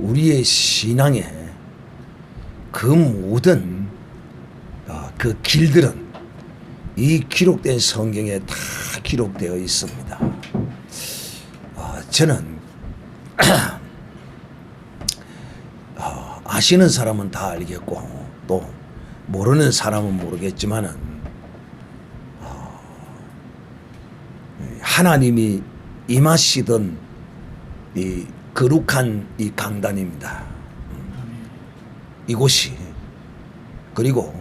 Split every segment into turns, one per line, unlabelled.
우리의 신앙에 그 모든 그 길들은 이 기록된 성경에 다 기록되어 있습니다. 저는 아시는 사람은 다 알겠고 또 모르는 사람은 모르겠지만은 하나님이 임하시던 이 거룩한 이 강단입니다. 이곳이. 그리고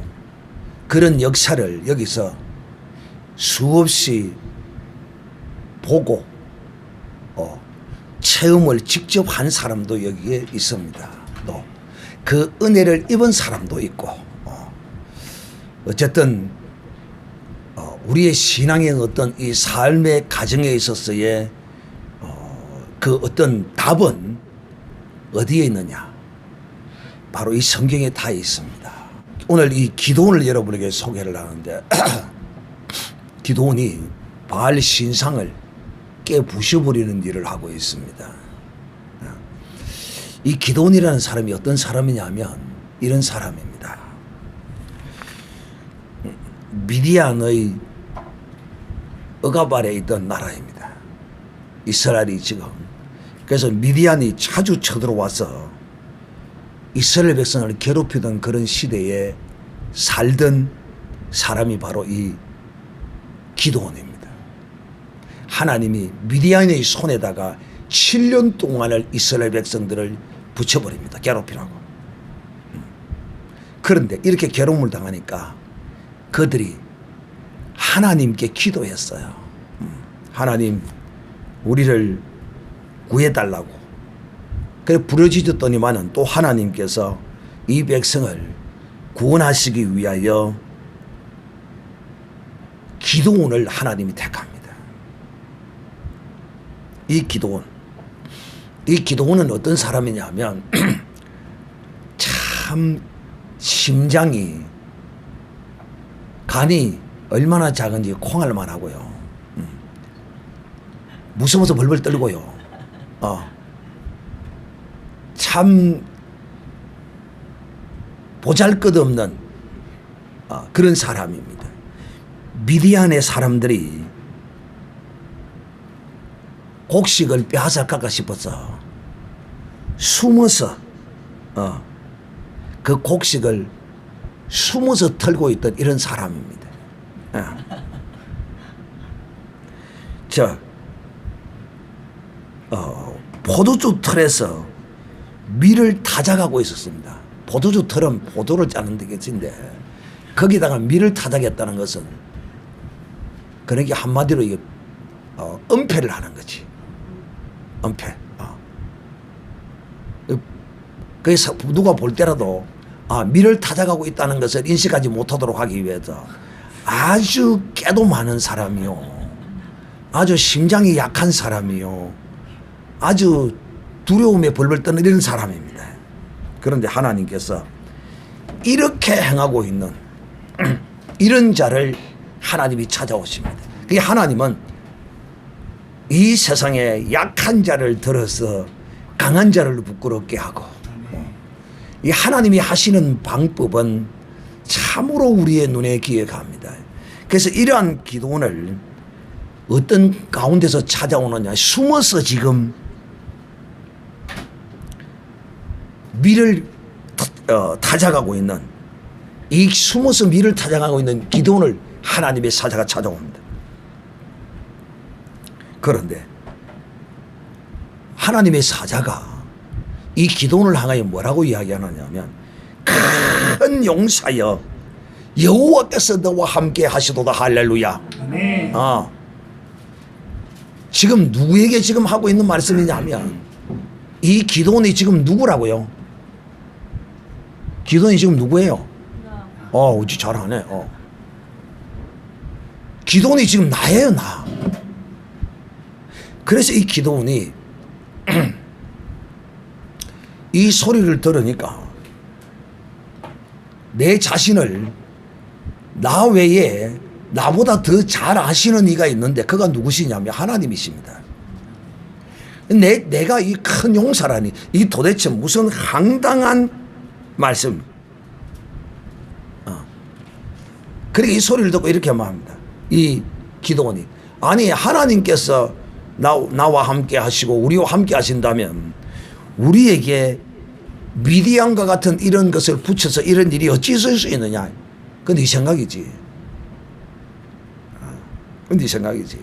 그런 역사를 여기서 수없이 보고 체험을 직접 한 사람도 여기에 있습니다. 또 그 은혜를 입은 사람도 있고 어쨌든 우리의 신앙의 어떤 이 삶의 가정에 있어서의 그 어떤 답은 어디에 있느냐? 바로 이 성경에 다 있습니다. 오늘 이 기도원을 여러분에게 소개를 하는데 기도원이 바알 신상을 깨부셔버리는 일을 하고 있습니다. 이 기도원이라는 사람이 어떤 사람이냐면 이런 사람입니다. 미디안의 억압 아래에 있던 나라입니다. 이스라엘이 지금. 그래서 미디안이 자주 쳐들어와서 이스라엘 백성을 괴롭히던 그런 시대에 살던 사람이 바로 이 기드온입니다. 하나님이 미디안의 손에다가 7년 동안을 이스라엘 백성들을 붙여버립니다. 괴롭히라고. 그런데 이렇게 괴로움을 당하니까 그들이 하나님께 기도했어요. 하나님 우리를 구해달라고. 그래 부르짖었더니만은 또 하나님께서 이 백성을 구원하시기 위하여 기드온을 하나님이 택합니다. 이 기드온은 어떤 사람이냐면 참 심장이 간이 얼마나 작은지 콩알만 하고요. 무서워서 벌벌 떨고요. 참 보잘것없는 그런 사람입니다. 미디안의 사람들이 곡식을 빼앗아갈까 싶어서 숨어서 그 곡식을 숨어서 털고 있던 이런 사람입니다. 포도주 털에서 밀을 타작하고 있었습니다. 포도주 털은 포도를 짜는 데겠지인데 거기다가 밀을 타작했다는 것은 그러니까 한마디로 이게 은폐를 하는 거지. 은폐. 그래서 누가 볼 때라도 밀을 타작하고 있다는 것을 인식하지 못하도록 하기 위해서 아주 깨도 많은 사람이요, 아주 심장이 약한 사람이요, 아주 두려움에 벌벌 떠는 이런 사람입니다. 그런데 하나님께서 이렇게 행하고 있는 이런 자를 하나님이 찾아오십니다. 그게 하나님은 이 세상에 약한 자를 들어서 강한 자를 부끄럽게 하고, 이 하나님이 하시는 방법은 참으로 우리의 눈에 기억합니다. 그래서 이러한 기도원을 어떤 가운데서 찾아오느냐, 숨어서 지금 밀을 타작하고 있는, 이 숨어서 밀을 타작하고 있는 기도원을 하나님의 사자가 찾아옵니다. 그런데 하나님의 사자가 이 기도원을 향하여 뭐라고 이야기하느냐면, 큰 용사여 여호와께서 너와 함께 하시도다. 할렐루야. 지금 누구에게 지금 하고 있는 말씀이냐면, 이 기도원이 지금 누구라고요? 기도원이 지금 누구예요? 우지 잘하네. 기도원이 지금 나예요, 나. 그래서 이 기도원이 이 소리를 들으니까 내 자신을 나 외에 나보다 더 잘 아시는 이가 있는데 그가 누구시냐면 하나님이십니다. 내가 이 큰 용사라니 이 도대체 무슨 황당한 말씀. 그러니까 이 소리를 듣고 이렇게 말합니다. 이 기도원이 아니 하나님께서 나와 함께 하시고 우리와 함께 하신다면 우리에게 미디안과 같은 이런 것을 붙여서 이런 일이 어찌 있을 수 있느냐. 그건 네 생각이지. 그건 네 생각이지.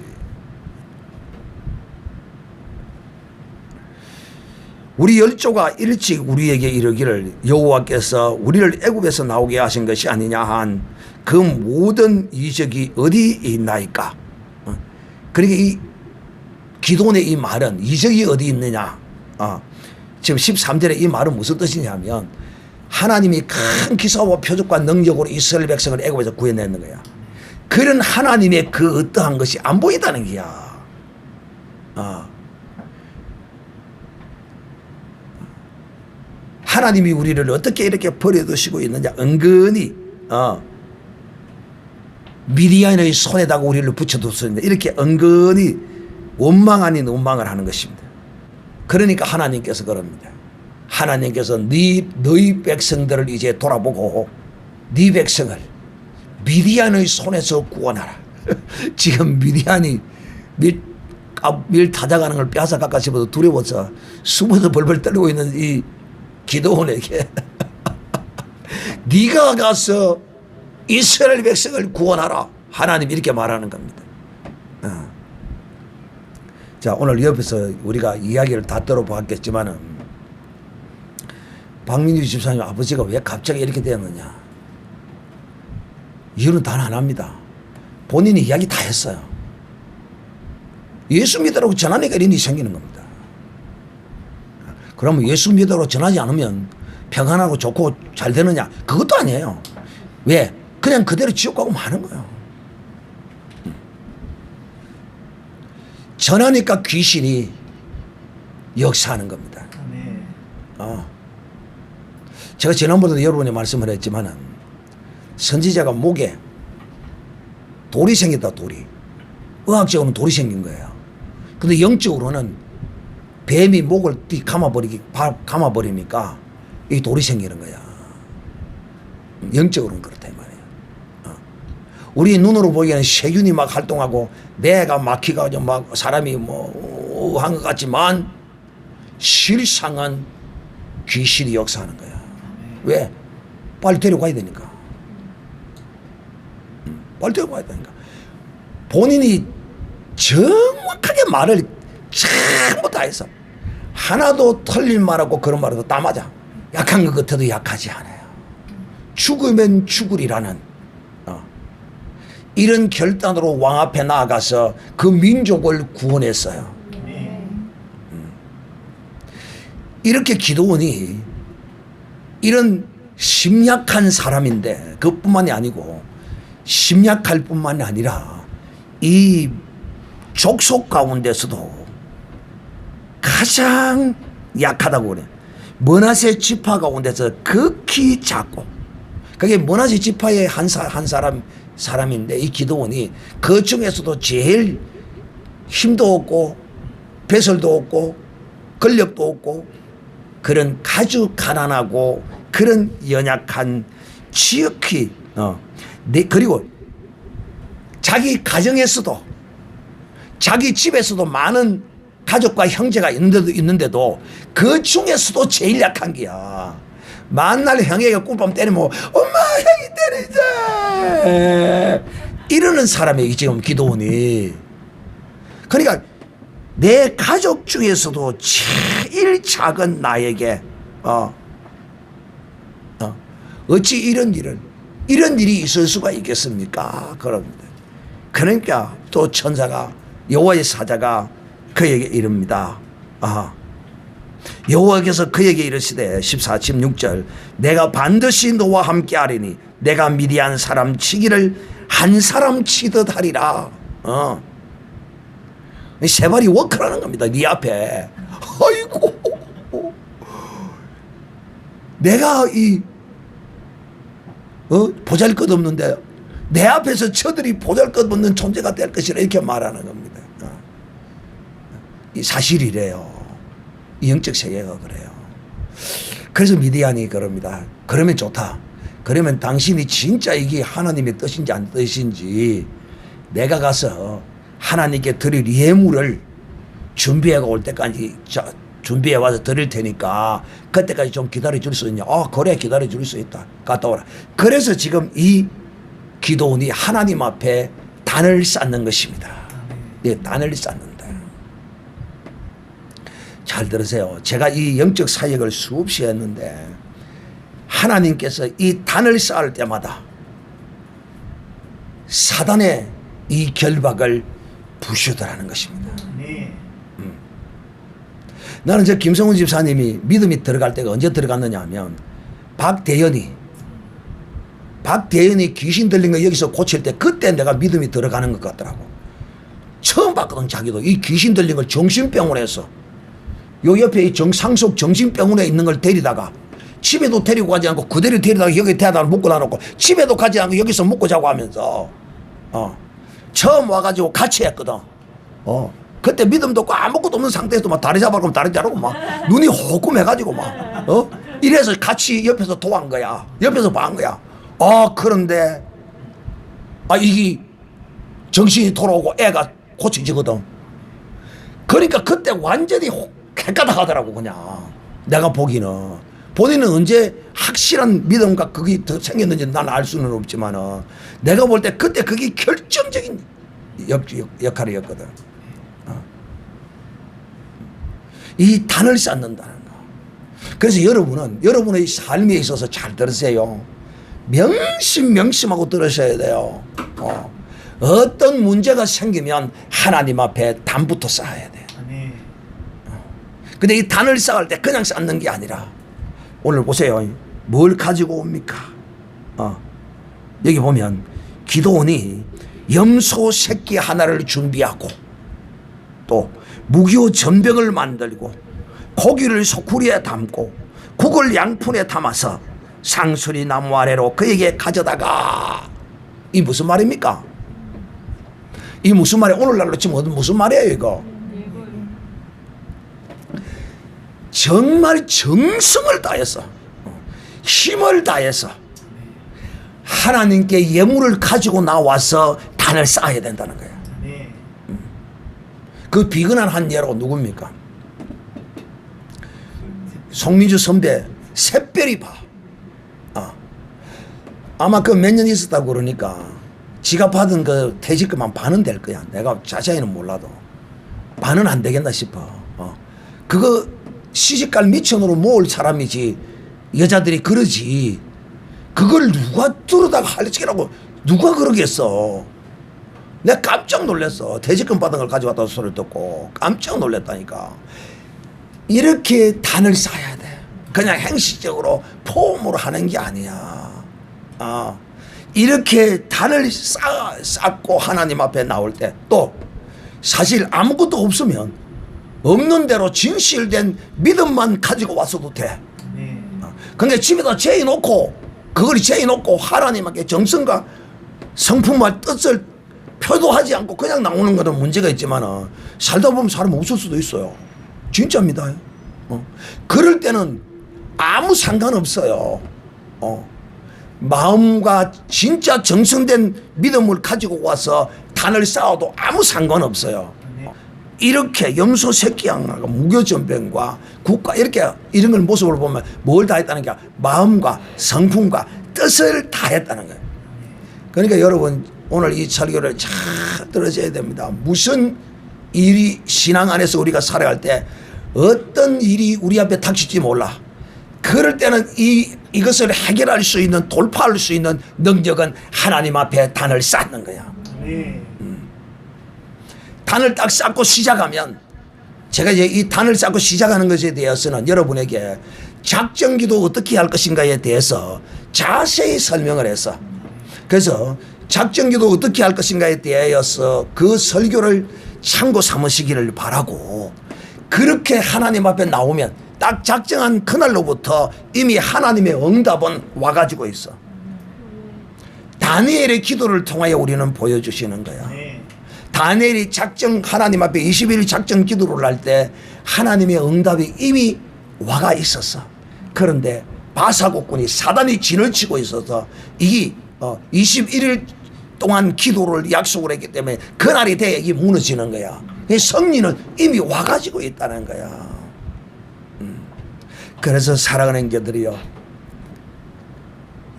우리 열조가 일찍 우리에게 이르기를 여호와께서 우리를 애굽에서 나오게 하신 것이 아니냐 한 그 모든 이적이 어디 있나이까. 그러니까 이 기도원의 이 말은 이적이 어디 있느냐. 지금 13절에 이 말은 무슨 뜻이냐면 하나님이 큰 기사와 표적과 능력으로 이스라엘 백성을 애굽에서 구해내는 거야. 그런 하나님의 그 어떠한 것이 안 보인다는 거야. 하나님이 우리를 어떻게 이렇게 버려두시고 있느냐. 은근히 미디안의 손에다가 우리를 붙여뒀습니다. 이렇게 은근히 원망 아닌 원망을 하는 것입니다. 그러니까 하나님께서 그럽니다. 하나님께서 너희 백성들을 이제 돌아보고 네 백성을 미디안의 손에서 구원하라. 지금 미디안이 밀 타작하는 걸 뼈아서 가까 집어도 두려워서 숨어서 벌벌 떨고 있는 이 기도원에게 네가 가서 이스라엘 백성을 구원하라. 하나님 이렇게 말하는 겁니다. 자, 오늘 옆에서 우리가 이야기를 다 들어보았겠지만은 박민주 집사님 아버지가 왜 갑자기 이렇게 되었느냐. 이유는 단 하나입니다. 본인이 이야기 다 했어요. 예수 믿으라고 전하니까 이런 일이 생기는 겁니다. 그러면 예수 믿으라고 전하지 않으면 평안하고 좋고 잘 되느냐? 그것도 아니에요. 왜? 그냥 그대로 지옥 가고 마는 거예요. 전하니까 귀신이 역사하는 겁니다. 제가 지난번에도 여러분이 말씀을 했지만은 선지자가 목에 돌이 생겼다. 돌이. 의학적으로는 돌이 생긴 거예요. 근데 영적으로는 뱀이 목을 감아버리니까 이 돌이 생기는 거야. 영적으로는 그렇다 이 말이에요. 우리 눈으로 보기에는 세균이 막 활동하고 뇌가 막히가지고 막 사람이 뭐 한 것 같지만 실상은 귀신이 역사하는 거야. 왜? 빨리 데려가야 되니까. 빨리 데려가야 되니까. 본인이 정확하게 말을 전부 다 해서 하나도 틀린 말하고 그런 말도 다 맞아. 약한 것 같아도 약하지 않아요. 죽으면 죽으리라는 이런 결단으로 왕 앞에 나아가서 그 민족을 구원했어요. 이렇게 기도원이 이런 심약한 사람인데 그뿐만이 아니고 심약할 뿐만이 아니라 이 족속 가운데서도 가장 약하다고 그래. 므낫세 지파 가운데서 극히 작고 그게 므낫세 지파의 한 사람인데 이 기도원이 그 중에서도 제일 힘도 없고 배설도 없고 권력도 없고 그런 아주 가난하고 그런 연약한 지극히 그리고 자기 가정에서도 자기 집에서도 많은 가족과 형제가 있는데도 그 중에서도 제일 약한 게야. 만날 형에게 꿀밤 때리면 엄마 형이 때리자 이러는 사람이 지금 기도원이. 그러니까 내 가족 중에서도 제일 작은 나에게 어찌 이런 일이 있을 수가 있겠습니까? 그럽니다. 그러니까 또 천사가 여호와의 사자가 그에게 이릅니다. 여호와께서 그에게 이르시되 14, 16절 내가 반드시 너와 함께 하리니 내가 미디안 사람 치기를 한 사람 치듯 하리라. 세 발이 워크라는 겁니다. 네 앞에. 아이고 내가 이 보잘것없는데 내 앞에서 저들이 보잘것없는 존재가 될 것이라 이렇게 말하는 겁니다. 이 사실이래요. 이 영적 세계가 그래요. 그래서 미디안이 그럽니다. 그러면 좋다. 그러면 당신이 진짜 이게 하나님의 뜻인지 안 뜻인지 내가 가서 하나님께 드릴 예물을 준비해 올 때까지 준비해 와서 드릴 테니까 그때까지 좀 기다려 줄 수 있냐. 그래 기다려 줄 수 있다. 갔다 오라. 그래서 지금 이 기도원이 하나님 앞에 단을 쌓는 것입니다. 예, 단을 쌓는다. 잘 들으세요. 제가 이 영적 사역을 수없이 했는데 하나님께서 이 단을 쌓을 때마다 사단의 이 결박을 부수더라는 것입니다. 나는 저 김성훈 집사님이 믿음이 들어갈 때가 언제 들어갔느냐 하면 박대현이 귀신 들린 거 여기서 고칠 때 그때 내가 믿음이 들어가는 것 같더라고. 처음 봤거든. 자기도 이 귀신 들린 걸 정신병원에서 요 옆에 이 상속 정신병원에 있는 걸 데리다가 집에도 데리고 가지 않고 그대로 데리다가 여기 대다가 묶고 놔놓고 집에도 가지 않고 여기서 묶고 자고 하면서 처음 와가지고 같이 했거든. 그때 믿음도 없고 아무것도 없는 상태에서 막 다리 잡아가면 다리 자르고 막 눈이 호금해가지고 막 이래서 같이 옆에서 도와한 거야. 옆에서 봐한 거야. 그런데 이게 정신이 돌아오고 애가 고쳐지거든. 그러니까 그때 완전히 깨끗하더라고. 그냥 내가 보기는 본인은 언제 확실한 믿음과 그게 더 생겼는지 난 알 수는 없지만은 내가 볼 때 그때 그게 결정적인 역할이었거든. 이 단을 쌓는다는 거. 그래서 여러분은 여러분의 삶에 있어서 잘 들으세요. 명심하고 들으셔야 돼요. 어떤 문제가 생기면 하나님 앞에 단부터 쌓아야 돼요. 근데 이 단을 쌓을 때 그냥 쌓는 게 아니라 오늘 보세요. 뭘 가지고 옵니까? 여기 보면 기도원이 염소 새끼 하나를 준비하고 또 무교 전병을 만들고 고기를 소쿠리에 담고 국을 양푼에 담아서 상수리 나무 아래로 그에게 가져다가. 이 무슨 말입니까? 이 무슨 말이에요? 오늘날로 치면 무슨 말이에요 이거? 정말 정성을 다해서 힘을 다해서 하나님께 예물을 가지고 나와서 단을 쌓아야 된다는 거예요. 그 비근한 한 예로 누굽니까? 송민주 선배 샛별이 봐. 아마 그 몇 년 있었다고 그러니까 지가 받은 그 퇴직금만 반은 될 거야. 내가 자세히는 몰라도 반은 안 되겠나 싶어. 그거 시집갈 미천으로 모을 사람이지 여자들이 그러지. 그걸 누가 들어다가 할지라고 누가 그러겠어. 내가 깜짝 놀랐어. 퇴직금 받은 걸 가져왔다고 소리를 듣고 깜짝 놀랐다니까. 이렇게 단을 쌓아야 돼. 그냥 행시적으로 폼으로 하는 게 아니야. 이렇게 단을 쌓고 하나님 앞에 나올 때 또 사실 아무것도 없으면 없는 대로 진실된 믿음만 가지고 왔어도 돼. 그러니까 집에다 재놓고 그걸 재놓고 하나님께 정성과 성품과 뜻을 표도하지 않고 그냥 나오는 거는 문제가 있지만 살다 보면 사람 없을 수도 있어요. 진짜입니다. 그럴 때는 아무 상관없어요. 마음과 진짜 정성된 믿음을 가지고 와서 단을 쌓아도 아무 상관없어요. 이렇게 염소 새끼 양하고 무교전병과 국가 이런 걸 모습을 보면 뭘 다했다는 게 마음과 성품과 뜻을 다했다는 거예요. 그러니까 여러분 오늘 이 설교를 잘 들으셔야 됩니다. 무슨 일이 신앙 안에서 우리가 살아갈 때 어떤 일이 우리 앞에 닥칠지 몰라. 그럴 때는 이것을 해결할 수 있는 돌파할 수 있는 능력은 하나님 앞에 단을 쌓는 거야. 단을 딱 쌓고 시작하면 제가 이제 이 단을 쌓고 시작하는 것에 대해서는 여러분에게 작전기도 어떻게 할 것인가에 대해서 자세히 설명을 해서 그래서 작전기도 어떻게 할 것인가에 대해서 그 설교를 참고 삼으시기를 바라고 그렇게 하나님 앞에 나오면 딱 작정한 그날로부터 이미 하나님의 응답은 와가지고 있어. 다니엘의 기도를 통하여 우리는 보여주시는 거야. 다니엘이 하나님 앞에 21일 작정 기도를 할 때 하나님의 응답이 이미 와가 있었어. 그런데 바사국군이 사단이 진을 치고 있어서 이 21일 동안 기도를 약속을 했기 때문에 그날이 돼야 이게 무너지는 거야. 승리는 이미 와가지고 있다는 거야. 그래서 사랑하는 자들이요,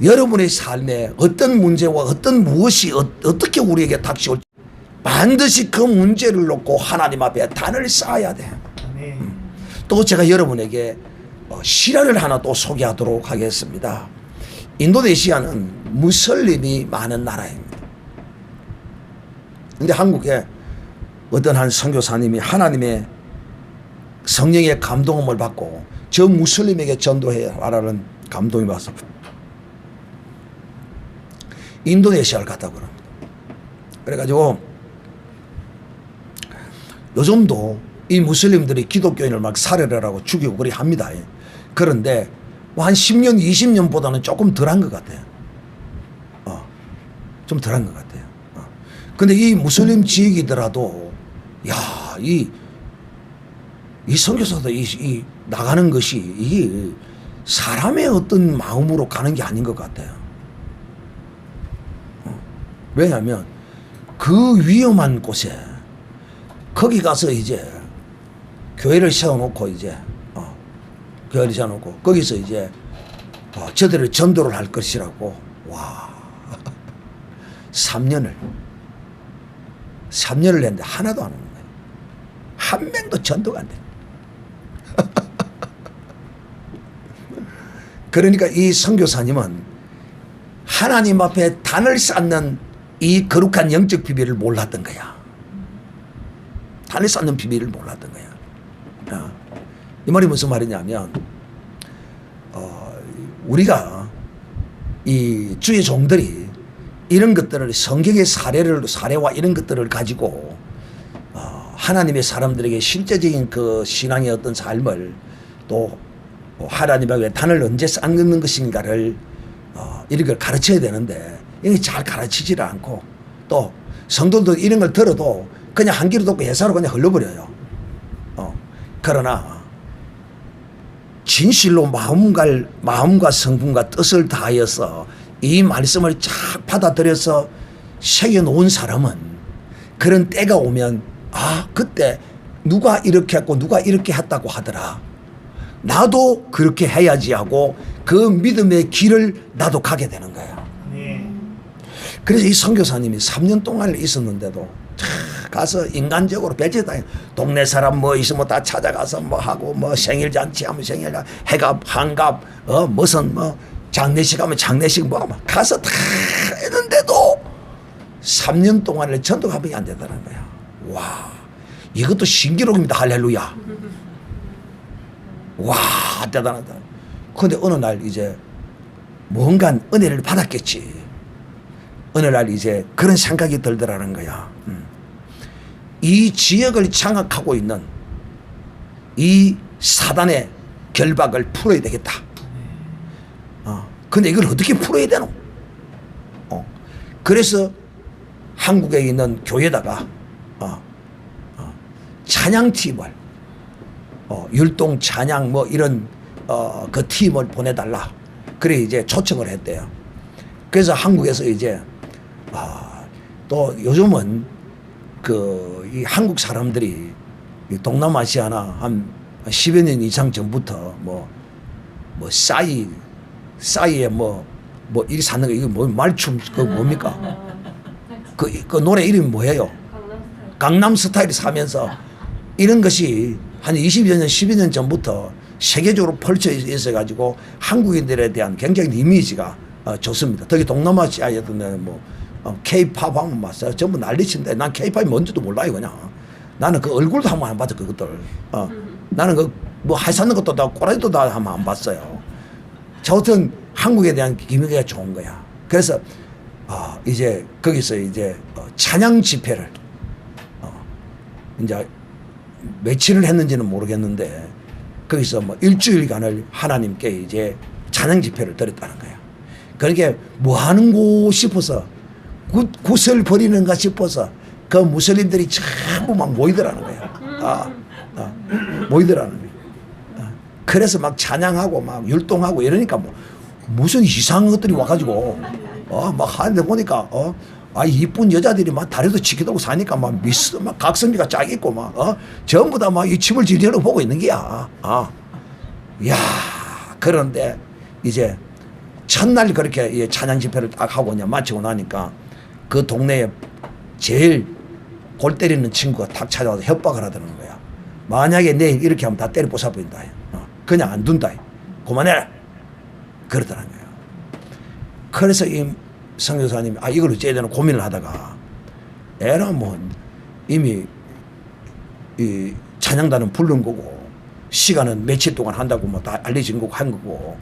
여러분의 삶에 어떤 문제와 어떤 무엇이 어떻게 우리에게 닥치올지 반드시 그 문제를 놓고 하나님 앞에 단을 쌓아야 돼. 또 제가 여러분에게 실화를 하나 또 소개하도록 하겠습니다. 인도네시아는 무슬림이 많은 나라입니다. 근데 한국에 어떤 한 선교사님이 하나님의 성령의 감동을 받고 저 무슬림에게 전도해라라는 감동이 와서 인도네시아를 갔다고 그럽니다. 그래가지고 요즘도 이 무슬림들이 기독교인을 막 살해를 하고 죽이고 그리 합니다. 그런데 한 10년, 20년보다는 조금 덜한 것 같아요. 좀 덜한 것 같아요. 근데 이 무슬림 지역이더라도, 야, 이 선교사도 이 나가는 것이 이게 사람의 어떤 마음으로 가는 게 아닌 것 같아요. 왜냐하면 그 위험한 곳에 거기 가서 이제 교회를 세워놓고 교회를 세워놓고 거기서 이제 저들을 전도를 할 것이라고, 와, 3년을 했는데 하나도 안 오는 거예요. 한 명도 전도가 안 돼. 그러니까 이 선교사님은 하나님 앞에 단을 쌓는 이 거룩한 영적 비밀을 몰랐던 거야. 단을 쌓는 비밀을 몰랐던 거야. 이 말이 무슨 말이냐면, 우리가 이 주의 종들이 이런 것들을 성경의 사례와 이런 것들을 가지고 하나님의 사람들에게 실제적인 그 신앙의 어떤 삶을 또 하나님 앞에 단을 언제 쌓는 것인가를 이런 걸 가르쳐야 되는데 이게 잘 가르치지를 않고, 또 성도도 이런 걸 들어도 그냥 한 귀로 듣고 예사로 그냥 흘러버려요. 그러나 진실로 마음과 성품과 뜻을 다하여서 이 말씀을 쫙 받아들여서 새겨놓은 사람은 그런 때가 오면, 아, 그때 누가 이렇게 했고 누가 이렇게 했다고 하더라, 나도 그렇게 해야지 하고 그 믿음의 길을 나도 가게 되는 거야. 그래서 이 선교사님이 3년 동안 있었는데도 가서 인간적으로 배제다. 동네 사람 뭐 있으면 다 찾아가서 뭐 하고, 뭐 생일잔치 하면 생일잔치, 해갑, 한갑, 무슨 뭐 장례식 하면 장례식 뭐 하면 가서 다 했는데도 3년 동안을 전도가 한 번이 안 되더라는 거야. 와, 이것도 신기록입니다. 할렐루야. 와, 대단하다. 그런데 어느 날 이제 뭔가 은혜를 받았겠지. 어느 날 이제 그런 생각이 들더라는 거야. 이 지역을 장악하고 있는 이 사단의 결박을 풀어야 되겠다. 근데 이걸 어떻게 풀어야 되노? 그래서 한국에 있는 교회다가 찬양팀을 율동 찬양 뭐 이런 그 팀을 보내달라. 그래 이제 초청을 했대요. 그래서 한국에서 이제 또 요즘은 이 한국 사람들이 이 동남아시아나 한 10여 년 이상 전부터 뭐 싸이에 뭐 이리 사는 거, 이거 뭐 말춤 그 뭡니까? 그 노래 이름이 뭐예요? 강남 스타일이 사면서 이런 것이 한 20여 년, 12년 전부터 세계적으로 펼쳐 있어가지고 한국인들에 대한 굉장히 이미지가 좋습니다. 특히 동남아시아에도 뭐 K-팝 하면 봤어요. 전부 난리친데 난 K-팝이 뭔지도 몰라요. 그냥 나는 그 얼굴도 한번 안 봤어. 그것들 나는 그 뭐 하사는 것도 다 꼬라지도 다 한번 안 봤어요. 저같은 한국에 대한 기미가 좋은 거야. 그래서 이제 거기서 이제 찬양 집회를 이제 며칠을 했는지는 모르겠는데 거기서 뭐 일주일간을 하나님께 이제 찬양 집회를 드렸다는 거야. 그러니까 뭐 하는 곳 싶어서 굿을 버리는가 싶어서 그 무슬림들이 전부 막 모이더라는 거야. 모이더라는 거야. 그래서 막 찬양하고 막 율동하고 이러니까 뭐 무슨 이상한 것들이 와가지고 막 하는데 보니까 이쁜 여자들이 막 다리도 치켜들고 사니까 막 막 각성기가 쫙 있고 막 전부 다 막 이 춤을 지리러 보고 있는 게야. 야, 그런데 이제 첫날 그렇게 찬양 집회를 딱 하고 이제 마치고 나니까 그 동네에 제일 골 때리는 친구가 탁 찾아와서 협박을 하더라는 거야. 만약에 내일 이렇게 하면 다 때려 부숴버린다. 그냥 안 둔다. 그만해라. 그러더라는 거예요. 그래서 이 선교사님이 이걸 어째야 되나 고민을 하다가 에라 뭐 이미 이 찬양단은 부른 거고 시간은 며칠 동안 한다고 뭐 다 알려진 거고 한 거고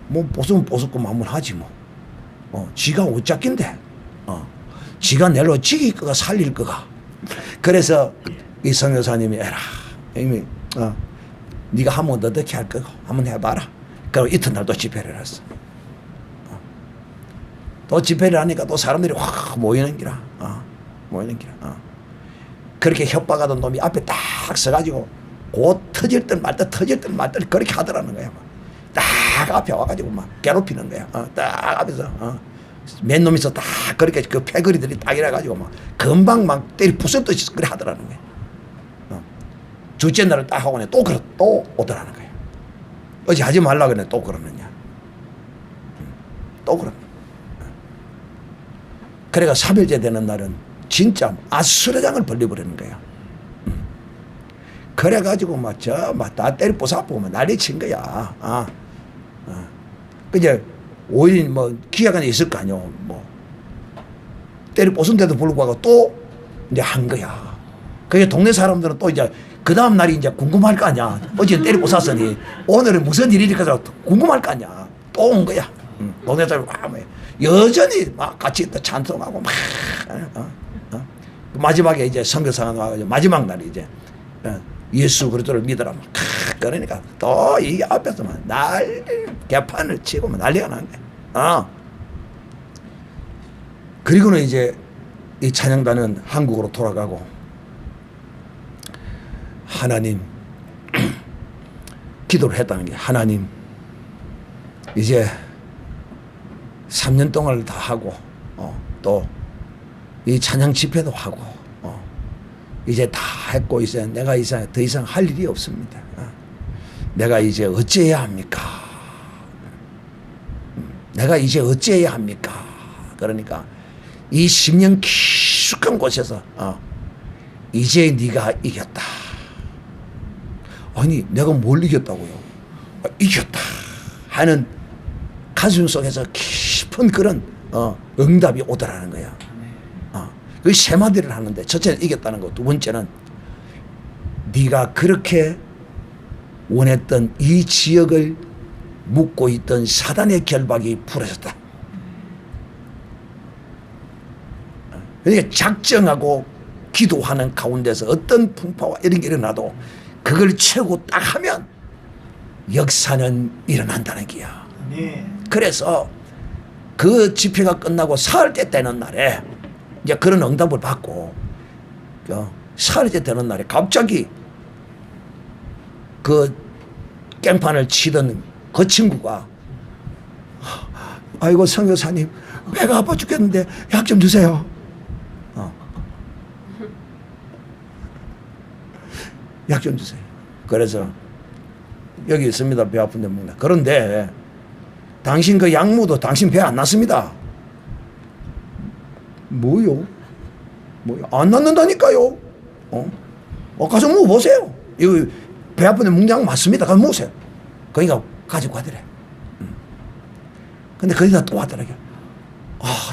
뭐 보수면 보수고 한번 하지 뭐. 지가 어쩌긴데. 지가 내로 지길 거가 살릴 거가. 그래서 이 선교사님이 에라 이미 네가 한번 어떻게 할 거고 한번 해봐라. 그리고 이튿날 또 집회를 했어. 또 집회를 하니까 또 사람들이 확 모이는 기라. 모이는 기라. 그렇게 협박하던 놈이 앞에 딱 서가지고 곧 터질 듯 말 듯 터질 듯 말 듯 그렇게 하더라는 거야. 딱 앞에 와가지고 막 괴롭히는 거야. 딱 앞에서 맨 놈이서 딱 그렇게 그 패거리들이 딱 이래가지고 막 금방 막 때리 부쉈듯이 그래 하더라는 거야. 둘째 날을 딱 하고 또 오더라는 거야. 어제 하지 말라 그래 또 그러느냐. 또 그러네. 그래가 3일째 되는 날은 진짜 아수라장을 벌려버리는 거야. 그래가지고 막 다 때려 부숴보고 막 난리 친 거야. 그제 5일 뭐 기약안에 있을 거 아니오. 뭐 때려 부순데도 불구하고 또 이제 한 거야. 그게 동네 사람들은 또 이제 그 다음 날이 이제 궁금할 거 아니야. 어제 때려 부쉈으니 오늘은 무슨 일일까 궁금할 거 아니야. 또 온 거야. 동네 사람이 여전히 막 같이 또 찬송하고 막 마지막에 이제 선교사가 나와가지고 마지막 날이 이제 예수 그리스도를 믿으라 막 그러니까 또 이 앞에서 막 개판을 치고 막 난리가 난 거야. 그리고는 이제 이 찬양단은 한국으로 돌아가고 하나님 기도를 했다는 게 하나님 이제 3년 동안을 다 하고 또 이 찬양 집회도 하고 이제 다 했고 이제 내가 이제 더 이상 할 일이 없습니다. 내가 이제 어찌해야 합니까? 내가 이제 어찌해야 합니까? 그러니까 이 10년 깊숙한 곳에서 이제 네가 이겼다. 아니 내가 뭘 이겼다고요? 이겼다 하는 가슴 속에서 깊은 그런 응답이 오더라는 거야. 그 세 마디를 하는데 첫째는 이겼다는 거, 두 번째는 네가 그렇게 원했던 이 지역을 묶고 있던 사단의 결박이 풀어졌다. 그러니까 작정하고 기도하는 가운데서 어떤 풍파와 이런 게 일어나도 그걸 채우고 딱 하면 역사는 일어난다는 게야. 그래서 그 집회가 끝나고 사흘째 되는 날에 이제 그런 응답을 받고 사흘째 되는 날에 갑자기 그 깽판을 치던 그 친구가 아이고 선교사님 배가 아파 죽겠는데 약 좀 주세요. 약 좀 주세요. 그래서 여기 있습니다. 배 아픈데 먹나. 그런데 당신 그 약무도 당신 배 안 났습니다. 뭐요? 안 났는다니까요. 가서 먹어보세요. 이거 배 아픈데 묵냥 맞습니다. 가서 먹으세요. 그러니까 가지고 가더래. 근데 거기다 또 왔더라고요.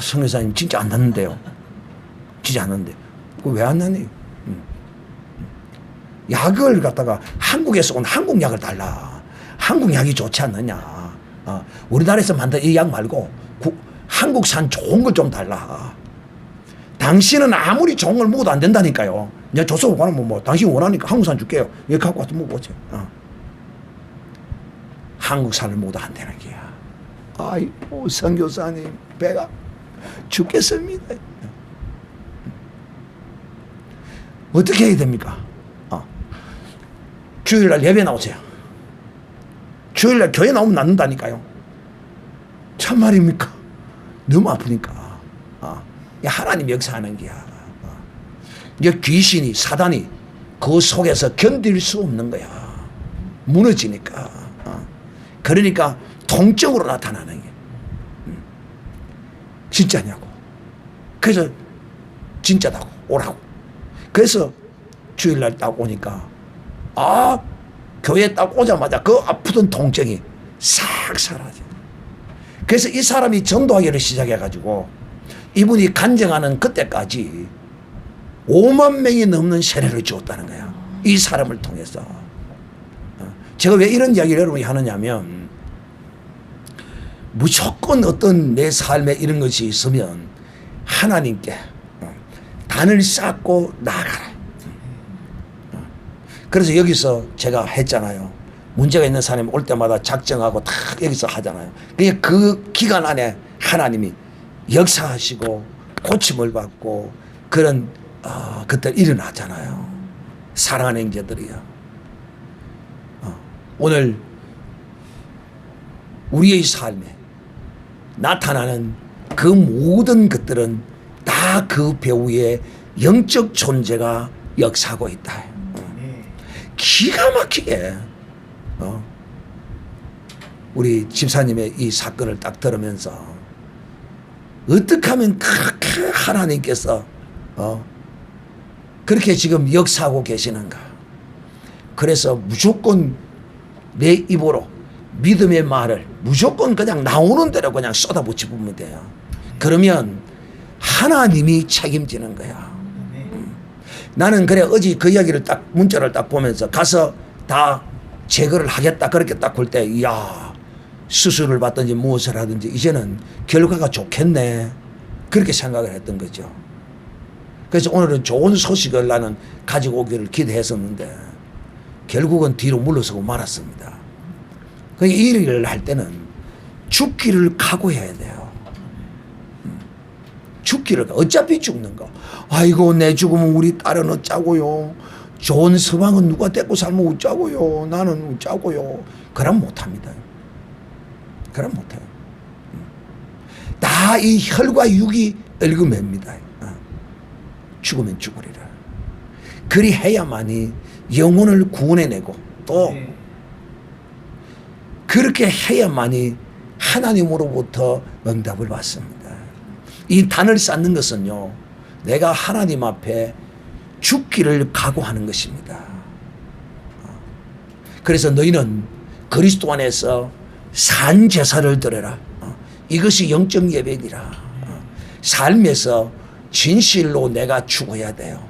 성교사님 진짜 안 났는데요. 진짜 안 났는데. 왜 안 났니? 약을 갖다가 한국에서 온 한국 약을 달라. 한국 약이 좋지 않느냐. 우리나라에서 만든 이 약 말고 한국산 좋은 걸 좀 달라. 당신은 아무리 좋은 걸 먹어도 안 된다니까요. 내가 줘서 원하면 뭐 당신 원하니까 한국산 줄게요. 여기 갖고 와서 먹어보세요. 한국산을 먹어도 안 되는 게야. 아이고 선교사님 배가 죽겠습니다. 어떻게 해야 됩니까? 주일날 예배 나오세요. 주일날 교회 나오면 낫는다니까요. 참말입니까? 너무 아프니까. 하나님 역사하는 게야. 이제 귀신이, 사단이 그 속에서 견딜 수 없는 거야. 무너지니까. 그러니까 통증으로 나타나는 게. 진짜냐고. 그래서 진짜다고 오라고. 그래서 주일날 딱 오니까 교회 딱 오자마자 그 아프던 통증이 싹 사라져. 그래서 이 사람이 전도하기를 시작해가지고 이분이 간증하는 그때까지 5만 명이 넘는 세례를 주었다는 거야. 이 사람을 통해서. 제가 왜 이런 이야기를 여러분이 하느냐면 무조건 어떤 내 삶에 이런 것이 있으면 하나님께 단을 쌓고 나아가라. 그래서 여기서 제가 했잖아요. 문제가 있는 사람이 올 때마다 작정하고 다 여기서 하잖아요. 그러니까 그 기간 안에 하나님이 역사하시고 고침을 받고 그런 그때 일어나잖아요. 사랑하는 형제들이요. 오늘 우리의 삶에 나타나는 그 모든 것들은 다 그 배후에 영적 존재가 역사하고 있다. 기가 막히게 우리 집사님의 이 사건을 딱 들으면서 어떻게 하면 그렇게 하나님께서 그렇게 지금 역사하고 계시는가. 그래서 무조건 내 입으로 믿음의 말을 무조건 그냥 나오는 대로 그냥 쏟아붙이면 돼요. 그러면 하나님이 책임지는 거야. 나는 그래 어제 그 이야기를 딱 문자를 딱 보면서 가서 다 제거를 하겠다 그렇게 딱 볼 때 이야 수술을 받든지 무엇을 하든지 이제는 결과가 좋겠네 그렇게 생각을 했던 거죠. 그래서 오늘은 좋은 소식을 나는 가지고 오기를 기대했었는데 결국은 뒤로 물러서고 말았습니다. 이 일을 할 때는 죽기를 각오해야 돼요. 죽기를 어차피 죽는 거. 아이고 내 죽으면 우리 딸은 어쩌고요. 좋은 서방은 누가 데리고 살면 어쩌고요. 나는 어쩌고요. 그럼 못합니다. 그럼 못해요. 다 이 혈과 육이 얽어맵니다. 죽으면 죽으리라. 그리 해야만이 영혼을 구원해내고 또 그렇게 해야만이 하나님으로부터 응답을 받습니다. 이 단을 쌓는 것은요, 내가 하나님 앞에 죽기를 각오하는 것입니다. 그래서 너희는 그리스도 안에서 산 제사를 드려라. 이것이 영적 예배니라. 삶에서 진실로 내가 죽어야 돼요.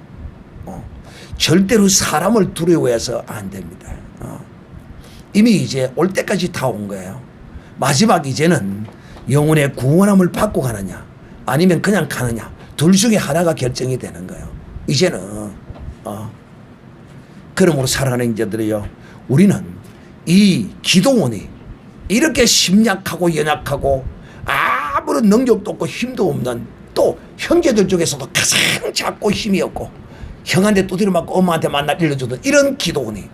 절대로 사람을 두려워해서 안 됩니다. 이미 이제 올 때까지 다 온 거예요. 마지막 이제는 영혼의 구원함을 받고 가느냐 아니면 그냥 가느냐 둘 중에 하나가 결정이 되는 거예요. 이제는 그러므로 사랑하는 형제들이요, 우리는 이 기도원이 이렇게 심약하고 연약하고 아무런 능력도 없고 힘도 없는 또 형제들 중에서도 가장 작고 힘이 없고 형한테 두드려 맞고 엄마한테 만날 일러주던 이런 기도원이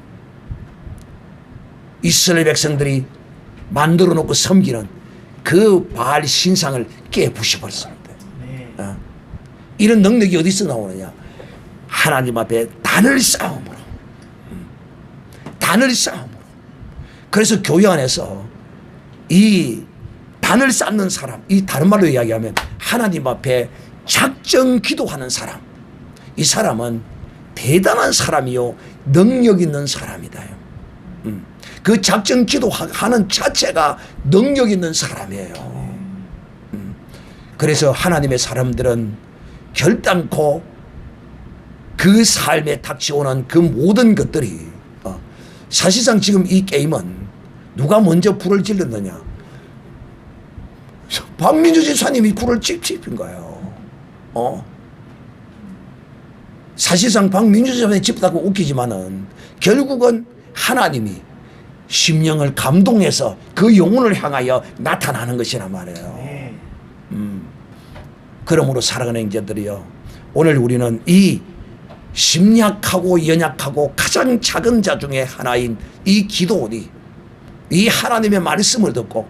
이스라엘 백성들이 만들어 놓고 섬기는 그 바알 신상을 깨부셔버렸습니다. 이런 능력이 어디서 나오느냐? 하나님 앞에 단을 쌓음으로. 단을 쌓음으로. 그래서 교회 안에서 이 단을 쌓는 사람, 이 다른 말로 이야기하면 하나님 앞에 작정 기도하는 사람, 이 사람은 대단한 사람이요 능력 있는 사람이다. 그 작정 기도하는 자체가 능력 있는 사람이에요. 그래서 하나님의 사람들은 결단코 그 삶에 닥쳐오는 그 모든 것들이 사실상 지금 이 게임은 누가 먼저 불을 질렀느냐? 박민주 집사님이 불을 지핀 거예요. 사실상 박민주 집사님이 짚다고 웃기지만은 결국은 하나님이 심령을 감동해서 그 영혼을 향하여 나타나는 것이란 말이에요. 그러므로 사랑하는 형제들이요, 오늘 우리는 이 심약하고 연약하고 가장 작은 자 중에 하나인 이 기도원이 이 하나님의 말씀을 듣고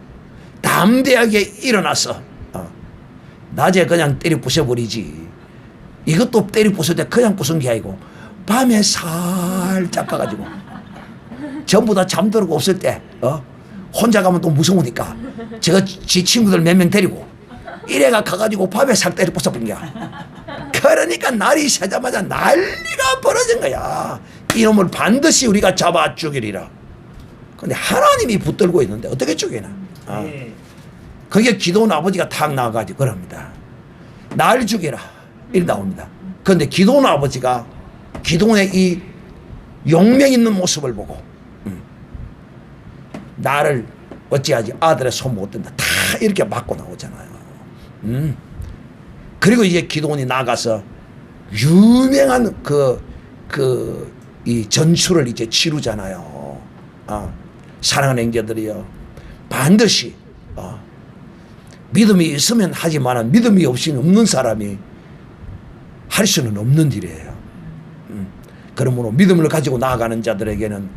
담대하게 일어나서 낮에 그냥 때려 부숴버리지, 이것도 때려 부숴도 그냥 부순 게 아니고 밤에 살짝 가가지고 전부 다 잠들고 없을 때 혼자 가면 또 무서우니까 제가 지 친구들 몇 명 데리고 이래가 가가지고 밤에 살 때려 부숴버린 거야. 그러니까 날이 새자마자 난리가 벌어진 거야. 이놈을 반드시 우리가 잡아 죽이리라. 근데 하나님이 붙들고 있는데 어떻게 죽이나? 그게 기도원 아버지가 탁 나와가지고 그럽니다. 날 죽이라 이리 나옵니다. 그런데 기도원 아버지가 기도원의 이 용맹 있는 모습을 보고 나를 어찌하지 아들의 손 못 든다 다 이렇게 맞고 나오잖아요. 그리고 이제 기도원이 나가서 유명한 이 전투를 이제 치르잖아요. 사랑하는 형제들이요, 반드시 믿음이 있으면 하지만 믿음이 없이는 없는 사람이 할 수는 없는 일이에요. 그러므로 믿음을 가지고 나아가는 자들에게는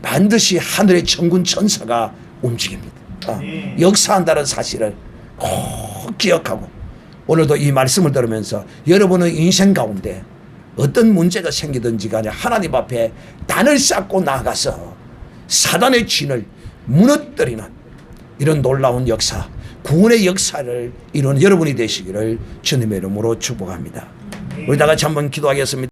반드시 하늘의 천군 천사가 움직입니다. 역사한다는 사실을 꼭 기억하고 오늘도 이 말씀을 들으면서 여러분의 인생 가운데 어떤 문제가 생기든지 간에 하나님 앞에 단을 쌓고 나아가서 사단의 진을 무너뜨리는 이런 놀라운 역사, 구원의 역사를 이루는 여러분이 되시기를 주님의 이름으로 축복합니다. 우리 다 같이 한번 기도하겠습니다.